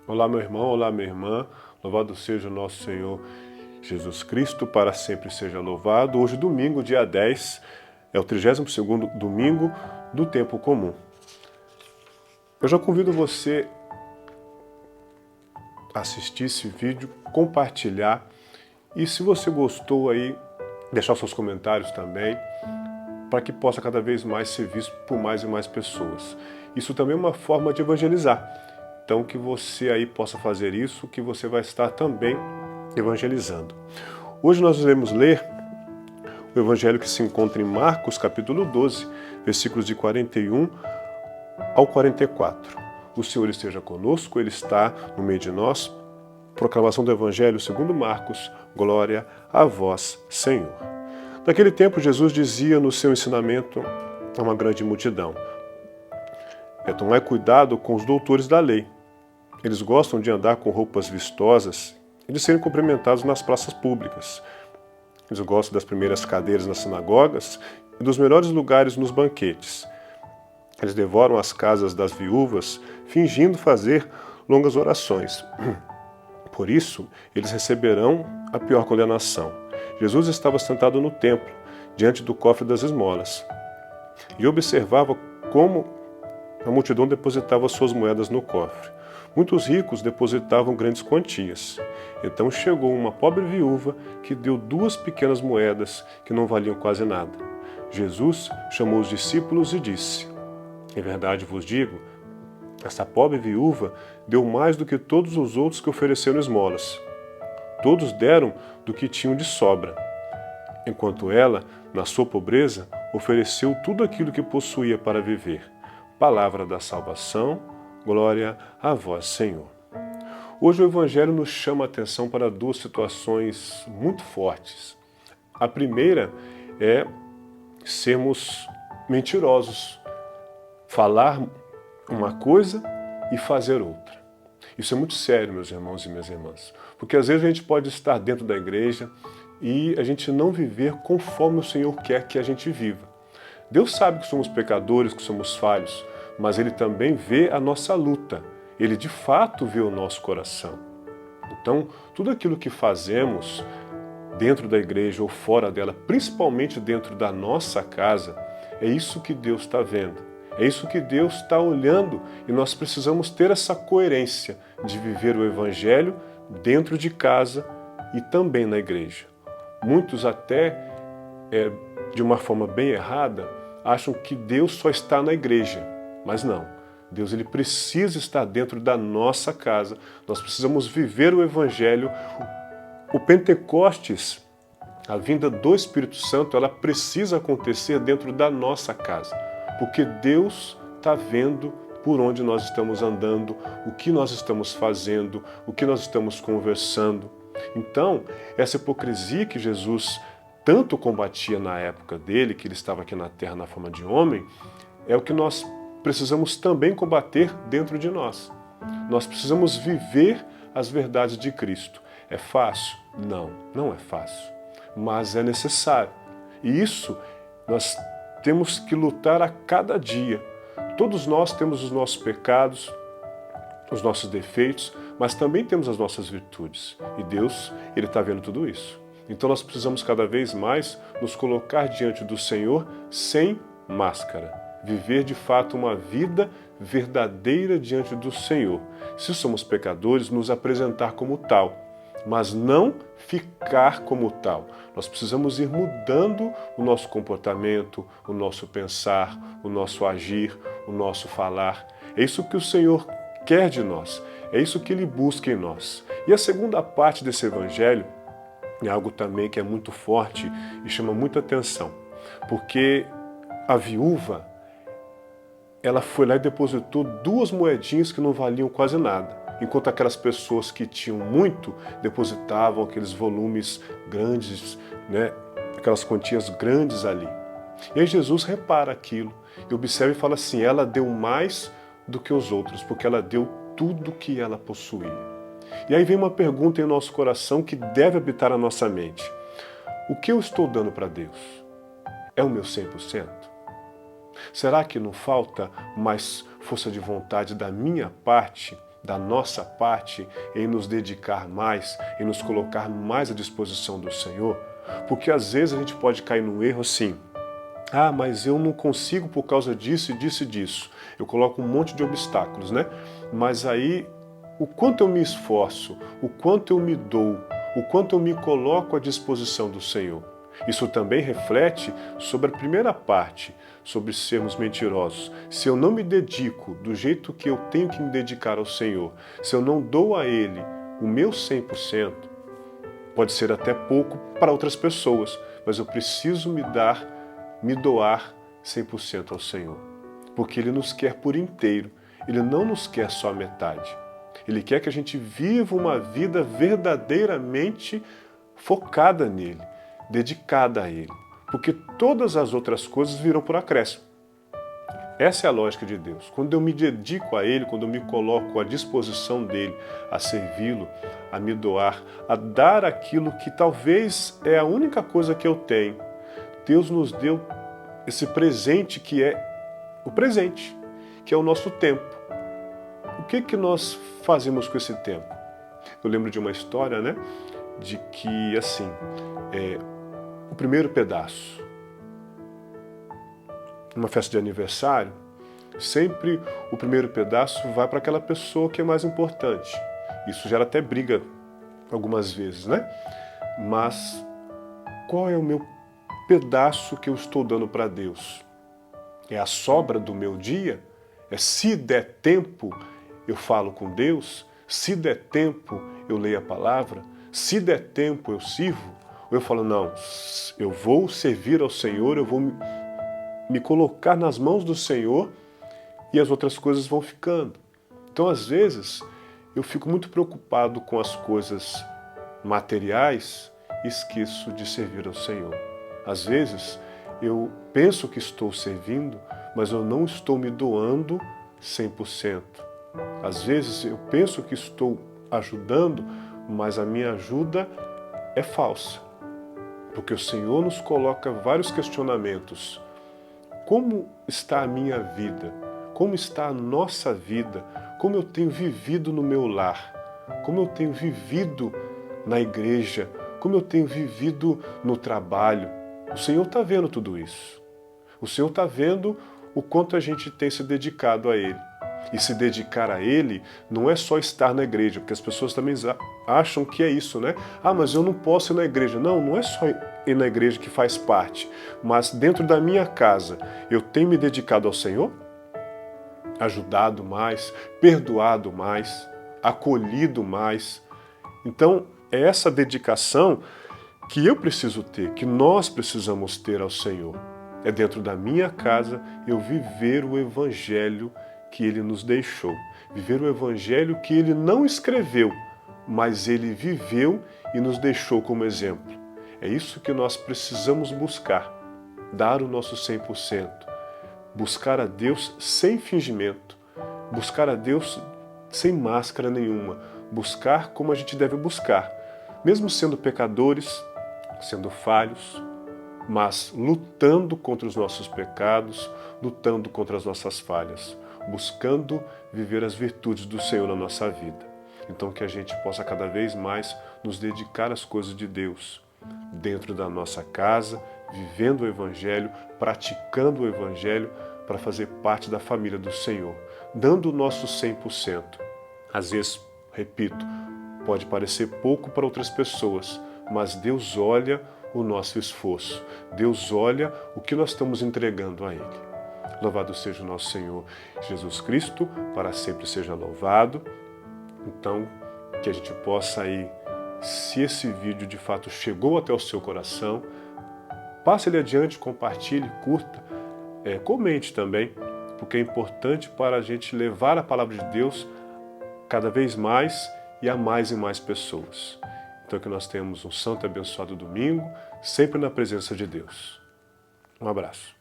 Olá, meu irmão, olá, minha irmã. Louvado seja o nosso Senhor Jesus Cristo, para sempre seja louvado. Hoje, domingo, dia 10, é o 32º domingo do tempo comum. Eu já convido você a assistir esse vídeo, compartilhar e, se você gostou aí, deixar seus comentários também, para que possa cada vez mais ser visto por mais e mais pessoas. Isso também é uma forma de evangelizar. Então, que você aí possa fazer isso, que você vai estar também evangelizando. Hoje nós iremos ler o evangelho que se encontra em Marcos, capítulo 12, versículos de 41 ao 44. O Senhor esteja conosco, Ele está no meio de nós. Proclamação do evangelho segundo Marcos, glória a vós, Senhor. Naquele tempo, Jesus dizia no seu ensinamento a uma grande multidão: tomai cuidado com os doutores da lei. Eles gostam de andar com roupas vistosas e de serem cumprimentados nas praças públicas. Eles gostam das primeiras cadeiras nas sinagogas e dos melhores lugares nos banquetes. Eles devoram as casas das viúvas, fingindo fazer longas orações. Por isso, eles receberão a pior condenação. Jesus estava sentado no templo, diante do cofre das esmolas, e observava como a multidão depositava suas moedas no cofre. Muitos ricos depositavam grandes quantias. Então chegou uma pobre viúva que deu 2 pequenas moedas que não valiam quase nada. Jesus chamou os discípulos e disse: em verdade vos digo, essa pobre viúva deu mais do que todos os outros que ofereceram esmolas. Todos deram do que tinham de sobra, enquanto ela, na sua pobreza, ofereceu tudo aquilo que possuía para viver. Palavra da salvação, glória a vós, Senhor. Hoje o Evangelho nos chama a atenção para 2 situações muito fortes. A primeira é sermos mentirosos, falar uma coisa e fazer outra. Isso é muito sério, meus irmãos e minhas irmãs, porque às vezes a gente pode estar dentro da igreja e a gente não viver conforme o Senhor quer que a gente viva. Deus sabe que somos pecadores, que somos falhos, mas Ele também vê a nossa luta. Ele de fato vê o nosso coração. Então, tudo aquilo que fazemos dentro da igreja ou fora dela, principalmente dentro da nossa casa, é isso que Deus está vendo. É isso que Deus está olhando e nós precisamos ter essa coerência de viver o Evangelho dentro de casa e também na igreja. Muitos até, de uma forma bem errada, acham que Deus só está na igreja. Mas não, Deus ele precisa estar dentro da nossa casa. Nós precisamos viver o Evangelho. O Pentecostes, a vinda do Espírito Santo, ela precisa acontecer dentro da nossa casa. Porque Deus está vendo por onde nós estamos andando, o que nós estamos fazendo, o que nós estamos conversando. Então, essa hipocrisia que Jesus tanto combatia na época dele, que ele estava aqui na terra na forma de homem, é o que nós precisamos também combater dentro de nós. Nós precisamos viver as verdades de Cristo. É fácil? Não, não é fácil. Mas é necessário. E isso nós temos que lutar a cada dia. Todos nós temos os nossos pecados, os nossos defeitos, mas também temos as nossas virtudes. E Deus, Ele está vendo tudo isso. Então nós precisamos cada vez mais nos colocar diante do Senhor sem máscara. Viver de fato uma vida verdadeira diante do Senhor. Se somos pecadores, nos apresentar como tal, mas não ficar como tal. Nós precisamos ir mudando o nosso comportamento, o nosso pensar, o nosso agir, o nosso falar. É isso que o Senhor quer de nós, é isso que Ele busca em nós. E a segunda parte desse Evangelho é algo também que é muito forte e chama muita atenção, porque a viúva, ela foi lá e depositou 2 moedinhas que não valiam quase nada, enquanto aquelas pessoas que tinham muito depositavam aqueles volumes grandes, aquelas quantias grandes ali. E aí Jesus repara aquilo e observa e fala assim: ela deu mais do que os outros, porque ela deu tudo que ela possuía. E aí vem uma pergunta em nosso coração que deve habitar a nossa mente: o que eu estou dando para Deus? É o meu 100%? Será que não falta mais força de vontade da minha parte da nossa parte em nos dedicar mais, em nos colocar mais à disposição do Senhor? Porque às vezes a gente pode cair num erro assim: ah, mas eu não consigo por causa disso e disso e disso. Eu coloco um monte de obstáculos, né? Mas aí, o quanto eu me esforço, o quanto eu me dou, o quanto eu me coloco à disposição do Senhor. Isso também reflete sobre a primeira parte, sobre sermos mentirosos. Se eu não me dedico do jeito que eu tenho que me dedicar ao Senhor, se eu não dou a Ele o meu 100%, pode ser até pouco para outras pessoas, mas eu preciso me doar 100% ao Senhor. Porque Ele nos quer por inteiro, Ele não nos quer só a metade. Ele quer que a gente viva uma vida verdadeiramente focada nele, dedicada a Ele. Porque todas as outras coisas virão por acréscimo. Essa é a lógica de Deus. Quando eu me dedico a Ele, quando eu me coloco à disposição dEle, a servi-lo, a me doar, a dar aquilo que talvez é a única coisa que eu tenho, Deus nos deu esse presente que é o presente, que é o nosso tempo. O que nós fazemos com esse tempo? Eu lembro de uma história, né? De que, assim, o primeiro pedaço, numa festa de aniversário, sempre o primeiro pedaço vai para aquela pessoa que é mais importante. Isso gera até briga algumas vezes, né? Mas qual é o meu pedaço que eu estou dando para Deus? É a sobra do meu dia? É se der tempo eu falo com Deus? Se der tempo eu leio a palavra? Se der tempo eu sirvo? Ou eu falo, não, eu vou servir ao Senhor, eu vou me colocar nas mãos do Senhor e as outras coisas vão ficando. Então, às vezes, eu fico muito preocupado com as coisas materiais e esqueço de servir ao Senhor. Às vezes, eu penso que estou servindo, mas eu não estou me doando 100%. Às vezes, eu penso que estou ajudando, mas a minha ajuda é falsa. Porque o Senhor nos coloca vários questionamentos. Como está a minha vida? Como está a nossa vida? Como eu tenho vivido no meu lar? Como eu tenho vivido na igreja? Como eu tenho vivido no trabalho? O Senhor está vendo tudo isso. O Senhor está vendo o quanto a gente tem se dedicado a Ele. E se dedicar a Ele não é só estar na igreja, porque as pessoas também acham que é isso, né? Ah, mas eu não posso ir na igreja. Não, não é só ir na igreja que faz parte, mas dentro da minha casa, eu tenho me dedicado ao Senhor? Ajudado mais, perdoado mais, acolhido mais. Então, é essa dedicação que eu preciso ter, que nós precisamos ter ao Senhor. É dentro da minha casa eu viver o Evangelho que Ele nos deixou. Viver o Evangelho que Ele não escreveu, mas Ele viveu e nos deixou como exemplo. É isso que nós precisamos buscar. Dar o nosso 100%. Buscar a Deus sem fingimento. Buscar a Deus sem máscara nenhuma. Buscar como a gente deve buscar. Mesmo sendo pecadores, sendo falhos, mas lutando contra os nossos pecados, lutando contra as nossas falhas, buscando viver as virtudes do Senhor na nossa vida. Então que a gente possa cada vez mais nos dedicar às coisas de Deus, dentro da nossa casa, vivendo o Evangelho, praticando o Evangelho para fazer parte da família do Senhor, dando o nosso 100%. Às vezes, repito, pode parecer pouco para outras pessoas, mas Deus olha o nosso esforço. Deus olha o que nós estamos entregando a Ele. Louvado seja o nosso Senhor Jesus Cristo, para sempre seja louvado. Então, que a gente possa aí, se esse vídeo de fato chegou até o seu coração, passe ele adiante, compartilhe, curta, comente também, porque é importante para a gente levar a palavra de Deus cada vez mais e a mais e mais pessoas. Então que nós tenhamos um santo e abençoado domingo, sempre na presença de Deus. Um abraço.